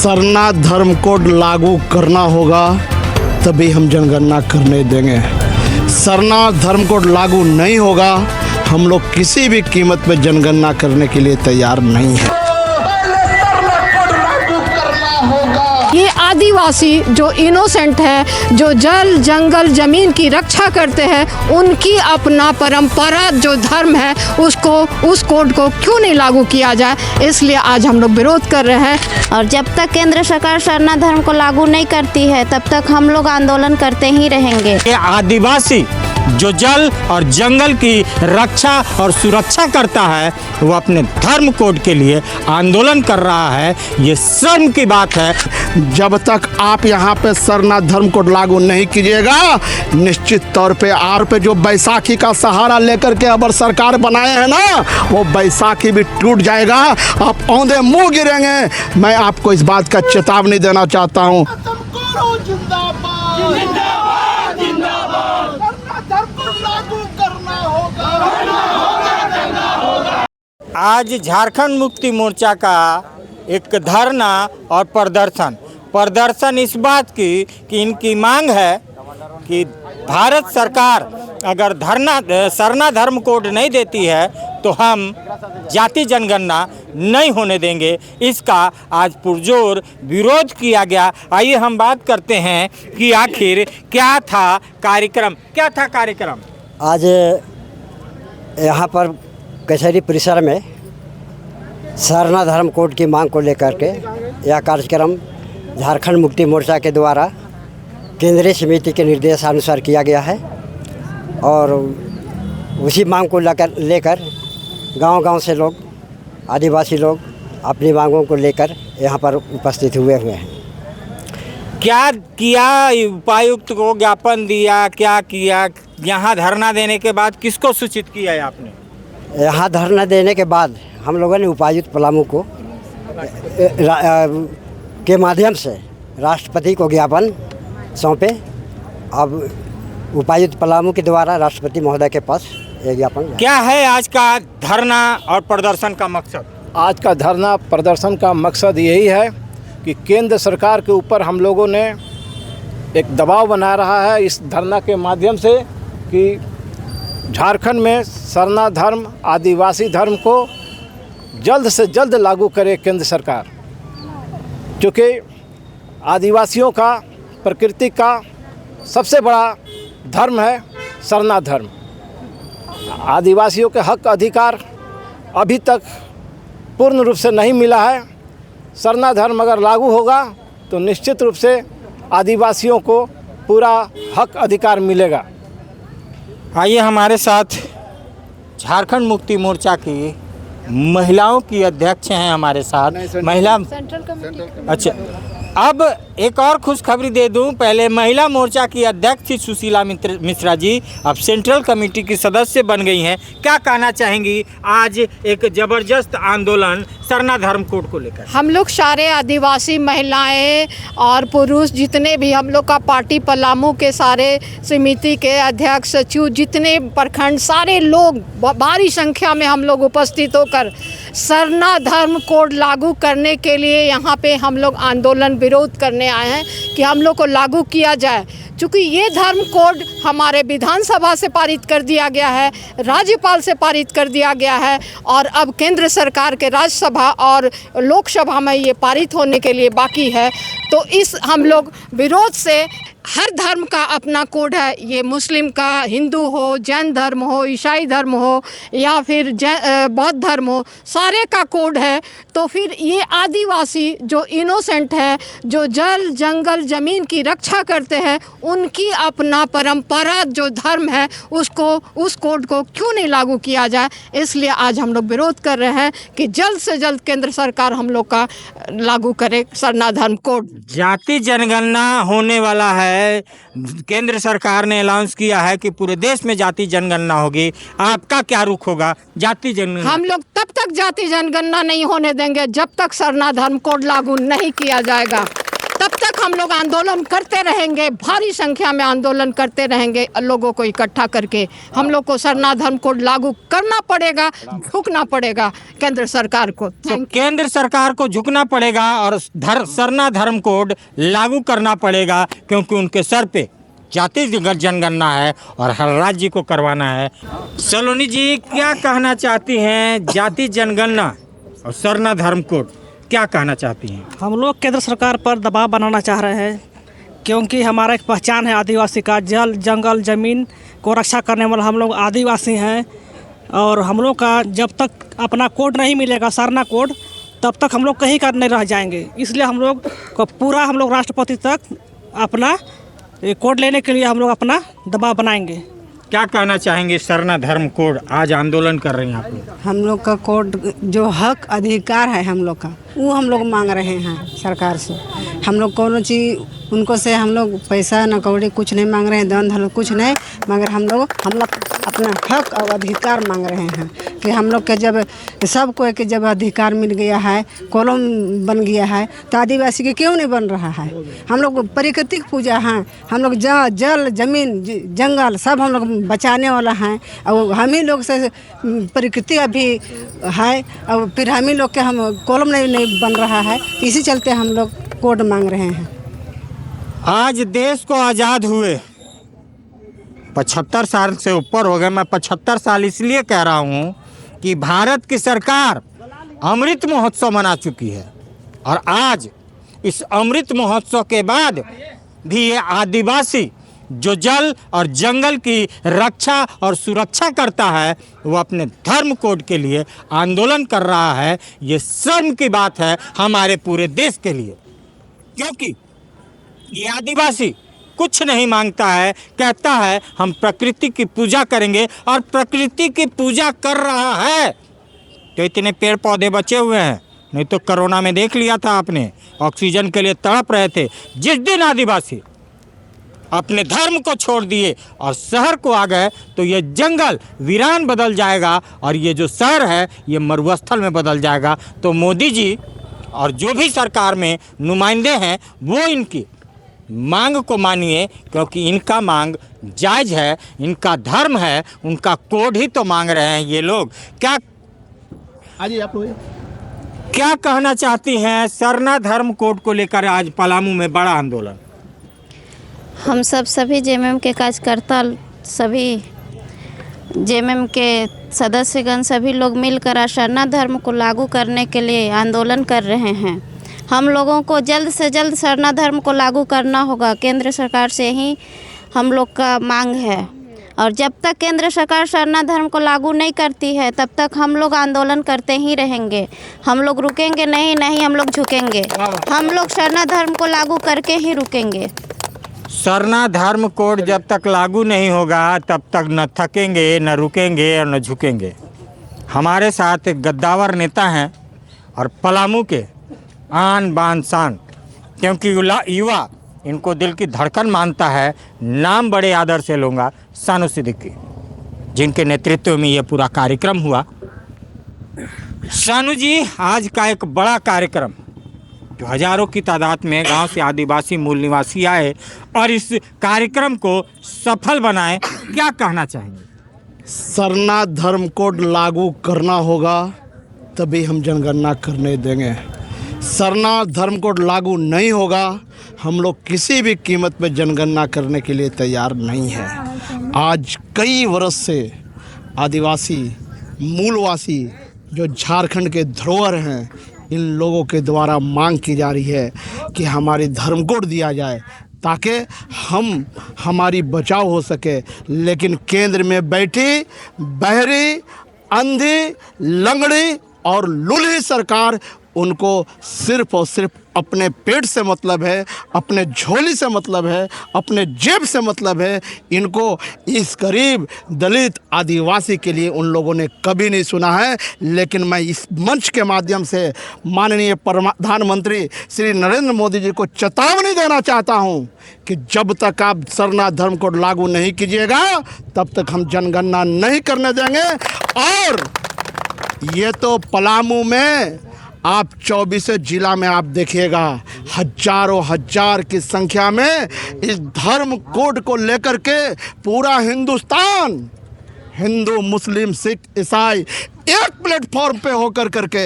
सरना धर्म कोड लागू करना होगा, तभी हम जनगणना करने देंगे। सरना धर्म कोड लागू नहीं होगा, हम लोग किसी भी कीमत पे जनगणना करने के लिए तैयार नहीं है। ये आदिवासी जो इनोसेंट है, जो जल जंगल जमीन की रक्षा करते हैं, उनकी अपना परंपरा जो धर्म है उस कोड को क्यों नहीं लागू किया जाए, इसलिए आज हम लोग विरोध कर रहे हैं। और जब तक केंद्र सरकार सरना धर्म को लागू नहीं करती है तब तक हम लोग आंदोलन करते ही रहेंगे। ये आदिवासी जो जल और जंगल की रक्षा और सुरक्षा करता है, वो अपने धर्म कोड के लिए आंदोलन कर रहा है। ये शर्म की बात है। जब तक आप यहाँ पे सरना धर्म कोड लागू नहीं कीजिएगा, निश्चित तौर पे पे जो बैसाखी का सहारा लेकर के अबर सरकार बनाए हैं ना, वो बैसाखी भी टूट जाएगा, आप औंधे मुंह गिरेंगे। मैं आपको इस बात का चेतावनी देना चाहता हूँ। आज झारखंड मुक्ति मोर्चा का एक धरना और प्रदर्शन इस बात की कि इनकी मांग है कि भारत सरकार अगर सरना धर्म कोड नहीं देती है तो हम जाति जनगणना नहीं होने देंगे। इसका आज पुरजोर विरोध किया गया। आइए हम बात करते हैं कि आखिर क्या था कार्यक्रम। आज यहाँ पर कचहरी परिसर में सरना धर्म कोड की मांग को लेकर के यह कार्यक्रम झारखंड मुक्ति मोर्चा के द्वारा केंद्रीय समिति के निर्देशानुसार किया गया है और उसी मांग को लेकर गांव से लोग, आदिवासी लोग अपनी मांगों को लेकर यहाँ पर उपस्थित हुए हैं। क्या किया, उपायुक्त को ज्ञापन दिया, क्या किया? यहाँ धरना देने के बाद किसको सूचित किया है आपने? यहाँ धरना देने के बाद हम लोगों ने उपायुक्त पलामू को के माध्यम से राष्ट्रपति को ज्ञापन सौंपे। अब उपायुक्त पलामू के द्वारा राष्ट्रपति महोदय के पास ये ज्ञापन। क्या है आज का धरना और प्रदर्शन का मकसद? आज का धरना प्रदर्शन का मकसद यही है कि केंद्र सरकार के ऊपर हम लोगों ने एक दबाव बना रहा है इस धरना के माध्यम से कि झारखंड में सरना धर्म, आदिवासी धर्म को जल्द से जल्द लागू करे केंद्र सरकार। क्योंकि आदिवासियों का प्रकृति का सबसे बड़ा धर्म है सरना धर्म। आदिवासियों के हक अधिकार अभी तक पूर्ण रूप से नहीं मिला है। सरना धर्म अगर लागू होगा तो निश्चित रूप से आदिवासियों को पूरा हक अधिकार मिलेगा। आइए हमारे साथ झारखंड मुक्ति मोर्चा की महिलाओं की अध्यक्ष हैं हमारे साथ। महिला सेंट्रल कमेटी। अच्छा, अब एक और खुशखबरी दे दूं। पहले महिला मोर्चा की अध्यक्ष थी सुशीला मिश्रा जी, अब सेंट्रल कमेटी की सदस्य बन गई हैं। क्या कहना चाहेंगी आज एक ज़बरदस्त आंदोलन सरना धर्म कोड को लेकर? हम लोग सारे आदिवासी महिलाएं और पुरुष जितने भी हम लोग का पार्टी पलामू के सारे समिति के अध्यक्ष सचिव जितने प्रखंड सारे लोग भारी संख्या में हम लोग उपस्थित होकर सरना धर्म कोड लागू करने के लिए यहाँ पे हम लोग आंदोलन विरोध करने आए हैं कि हम लोग को लागू किया जाए। चूँकि ये धर्म कोड हमारे विधानसभा से पारित कर दिया गया है, राज्यपाल से पारित कर दिया गया है और अब केंद्र सरकार के राज्यसभा और लोकसभा में ये पारित होने के लिए बाकी है। तो इस हम लोग विरोध से, हर धर्म का अपना कोड है, ये मुस्लिम का, हिंदू हो, जैन धर्म हो, ईसाई धर्म हो या फिर बौद्ध धर्म हो, सारे का कोड है। तो फिर ये आदिवासी जो इनोसेंट है, जो जल जंगल ज़मीन की रक्षा करते हैं, उनकी अपना परंपरा जो धर्म है उस कोड को क्यों नहीं लागू किया जाए, इसलिए आज हम लोग विरोध कर रहे हैं कि जल्द से जल्द केंद्र सरकार हम लोग का लागू करे सरना धर्म कोड। जाति जनगणना होने वाला है, केंद्र सरकार ने अनाउंस किया है कि पूरे देश में जाति जनगणना होगी। आपका क्या रुख होगा जाति जनगणना? हम लोग तब तक जाति जनगणना नहीं होने देंगे जब तक सरना धर्म कोड लागू नहीं किया जाएगा। तब तक तक हम लोग आंदोलन करते रहेंगे, भारी संख्या में आंदोलन करते रहेंगे। लोगों को इकट्ठा करके हम लोग को सरना धर्म कोड लागू करना पड़ेगा, झुकना पड़ेगा केंद्र सरकार को। तो केंद्र सरकार को झुकना पड़ेगा और सरना धर्म कोड लागू करना पड़ेगा, क्योंकि उनके सर पे जाति जनगणना है और हर राज्य को करवाना है। सलोनी जी, क्या कहना चाहती हैं? जाति जनगणना और सरना धर्म कोड क्या कहना चाहती हैं? हम लोग केंद्र सरकार पर दबाव बनाना चाह रहे हैं, क्योंकि हमारा एक पहचान है आदिवासी का। जल जंगल ज़मीन को रक्षा करने वाला हम लोग आदिवासी हैं, और हम लोग का जब तक अपना कोड नहीं मिलेगा, सरना कोड, तब तक हम लोग कहीं का नहीं रह जाएंगे। इसलिए हम लोग को पूरा हम लोग राष्ट्रपति तक अपना कोड लेने के लिए हम लोग अपना दबाव बनाएंगे। क्या कहना चाहेंगे? सरना धर्म कोड आज आंदोलन कर रहे हैं आप लोग। हम लोग का कोड जो हक अधिकार है हम लोग का, वो हम लोग मांग रहे हैं सरकार से। हम लोग कोनो चीज़ उनको से हम लोग पैसा न कौड़ी कुछ नहीं मांग रहे हैं, दान धर्म कुछ नहीं, मगर हम लोग अपना हक और अधिकार मांग रहे हैं कि हम लोग के जब सबको के जब अधिकार मिल गया है, कॉलम बन गया है, तो आदिवासी के क्यों नहीं बन रहा है? हम लोग प्राकृतिक पूजा हैं, हम लोग जल जमीन जंगल सब हम लोग बचाने वाला हैं, और हम ही लोग से प्रकृति अभी है, और फिर हम ही लोग के हम कॉलम नहीं बन रहा है। इसी चलते हम लोग कोड मांग रहे हैं। आज देश को आज़ाद हुए 75 साल से ऊपर हो गए। मैं 75 साल इसलिए कह रहा हूँ कि भारत की सरकार अमृत महोत्सव मना चुकी है, और आज इस अमृत महोत्सव के बाद भी ये आदिवासी जो जल और जंगल की रक्षा और सुरक्षा करता है, वो अपने धर्म कोड के लिए आंदोलन कर रहा है। ये शर्म की बात है हमारे पूरे देश के लिए, क्योंकि ये आदिवासी कुछ नहीं मांगता है, कहता है हम प्रकृति की पूजा करेंगे, और प्रकृति की पूजा कर रहा है तो इतने पेड़ पौधे बचे हुए हैं। नहीं तो कोरोना में देख लिया था आपने, ऑक्सीजन के लिए तड़प रहे थे। जिस दिन आदिवासी अपने धर्म को छोड़ दिए और शहर को आ गए, तो ये जंगल वीरान बदल जाएगा और ये जो शहर है ये मरुस्थल में बदल जाएगा। तो मोदी जी और जो भी सरकार में नुमाइंदे हैं, वो इनकी मांग को मानिए, क्योंकि इनका मांग जायज़ है, इनका धर्म है, उनका कोड ही तो मांग रहे हैं ये लोग। क्या कहना चाहती हैं सरना धर्म कोड को लेकर आज पलामू में बड़ा आंदोलन? हम सभी जेएमएम के कार्यकर्ता, सभी जेएमएम के सदस्यगण, सभी लोग मिलकर सरना धर्म को लागू करने के लिए आंदोलन कर रहे हैं। हम लोगों को जल्द से जल्द सरना धर्म को लागू करना होगा, केंद्र सरकार से ही हम लोग का मांग है। और जब तक केंद्र सरकार सरना धर्म को लागू नहीं करती है, तब तक हम लोग आंदोलन करते ही रहेंगे। हम लोग रुकेंगे नहीं, हम लोग झुकेंगे। हम लोग सरना धर्म को लागू करके ही रुकेंगे। सरना धर्म कोड जब तक लागू नहीं होगा, तब तक न थकेंगे, न रुकेंगे और न झुकेंगे। हमारे साथ एक गद्दावर नेता हैं और पलामू के आन बान शान, क्योंकि युवा इनको दिल की धड़कन मानता है। नाम बड़े आदर से लूँगा, सानू सिद्दीकी, जिनके नेतृत्व में ये पूरा कार्यक्रम हुआ। सानू जी, आज का एक बड़ा कार्यक्रम जो हजारों की तादाद में गांव से आदिवासी मूल निवासी आए और इस कार्यक्रम को सफल बनाए, क्या कहना चाहेंगे? सरना धर्म कोड लागू करना होगा, तभी हम जनगणना करने देंगे। सरना धर्म कोड लागू नहीं होगा, हम लोग किसी भी कीमत पर जनगणना करने के लिए तैयार नहीं है। आज कई वर्ष से आदिवासी मूलवासी जो झारखंड के धरोहर हैं, इन लोगों के द्वारा मांग की जा रही है कि हमारी धर्म कोड दिया जाए, ताकि हमारी बचाव हो सके। लेकिन केंद्र में बैठी बहरी, अंधी, लंगड़ी और लूली सरकार, उनको सिर्फ और सिर्फ अपने पेट से मतलब है, अपने झोली से मतलब है, अपने जेब से मतलब है। इनको इस गरीब दलित आदिवासी के लिए उन लोगों ने कभी नहीं सुना है। लेकिन मैं इस मंच के माध्यम से माननीय प्रधानमंत्री श्री नरेंद्र मोदी जी को चेतावनी देना चाहता हूं कि जब तक आप सरना धर्म को लागू नहीं कीजिएगा, तब तक हम जनगणना नहीं करने देंगे। और ये तो पलामू में, आप 24 जिला में आप देखिएगा, हजारों हजार की संख्या में इस धर्म कोड को लेकर के पूरा हिंदुस्तान, हिंदू मुस्लिम सिख ईसाई एक प्लेटफॉर्म पे होकर करके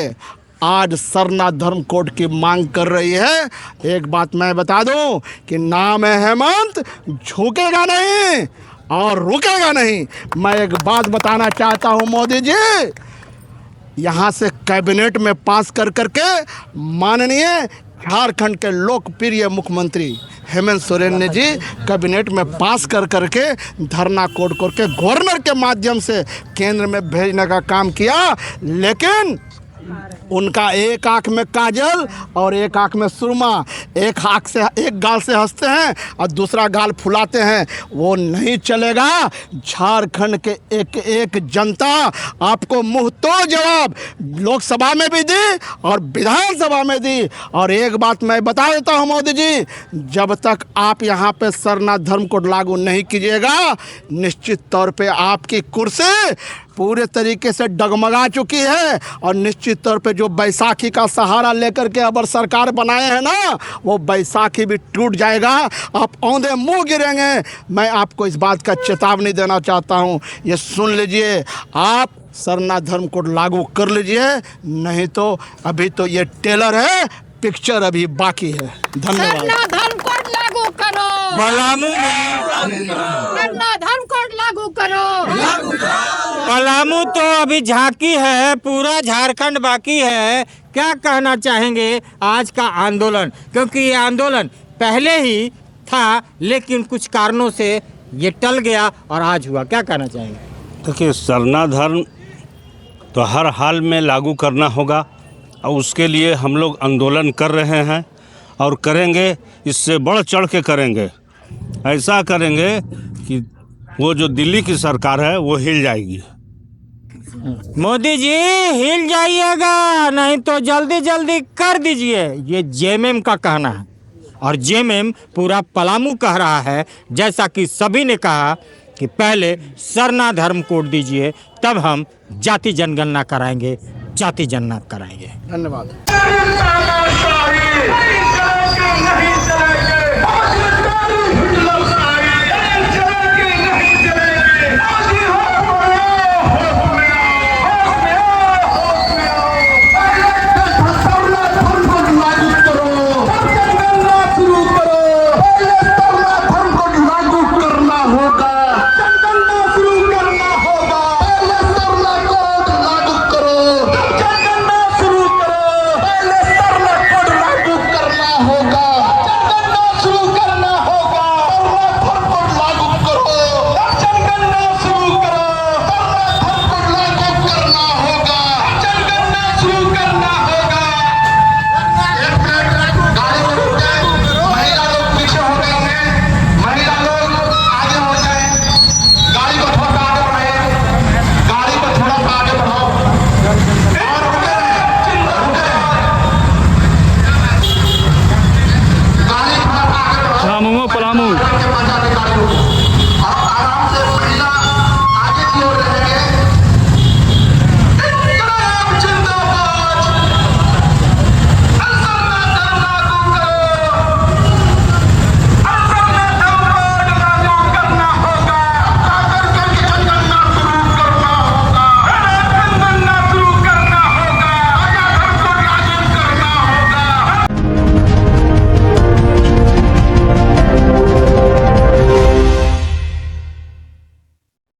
आज सरना धर्म कोड की मांग कर रही है। एक बात मैं बता दूं कि नाम है हेमंत, झुकेगा नहीं और रुकेगा नहीं। मैं एक बात बताना चाहता हूं मोदी जी, यहाँ से कैबिनेट में पास कर करके माननीय झारखंड के लोकप्रिय मुख्यमंत्री हेमंत सोरेन ने जी कैबिनेट में पास कर करके धरना कोड करके गवर्नर के माध्यम से केंद्र में भेजने का काम किया, लेकिन उनका एक आंख में काजल और एक आंख में सुरमा, एक आंख से एक गाल से हंसते हैं और दूसरा गाल फुलाते हैं, वो नहीं चलेगा। झारखंड के एक एक जनता आपको मुंह तोड़ जवाब लोकसभा में भी दी और विधानसभा में दी। और एक बात मैं बता देता हूं मोदी जी, जब तक आप यहाँ पे सरना धर्म कोड लागू नहीं कीजिएगा, निश्चित तौर पे आपकी कुर्सी पूरे तरीके से डगमगा चुकी है। और निश्चित तौर पे जो बैसाखी का सहारा लेकर के अबर सरकार बनाए हैं ना, वो बैसाखी भी टूट जाएगा, आप औंधे मुंह गिरेंगे। मैं आपको इस बात का चेतावनी देना चाहता हूँ, ये सुन लीजिए, आप सरना धर्म कोड लागू कर लीजिए, नहीं तो अभी तो ये टेलर है, पिक्चर अभी बाकी है। धन्यवाद। सरना धर्म कोड लागू करो, सरना धर्म कोड लागू करो। पलामू तो अभी झांकी है, पूरा झारखंड बाकी है। क्या कहना चाहेंगे आज का आंदोलन, क्योंकि ये आंदोलन पहले ही था लेकिन कुछ कारणों से ये टल गया और आज हुआ, क्या कहना चाहेंगे? देखिए, सरना धर्म तो हर हाल में लागू करना होगा और उसके लिए हम लोग आंदोलन कर रहे हैं और करेंगे, इससे बढ़ चढ़ के करेंगे। ऐसा करेंगे कि वो जो दिल्ली की सरकार है वो हिल जाएगी। मोदी जी हिल जाइएगा, नहीं तो जल्दी जल्दी कर दीजिए, ये जेएमएम का कहना है। और जेएमएम पूरा पलामू कह रहा है, जैसा कि सभी ने कहा कि पहले सरना धर्म कोड दीजिए, तब हम जाति जनगणना कराएंगे, जाति जनगणना कराएंगे। धन्यवाद।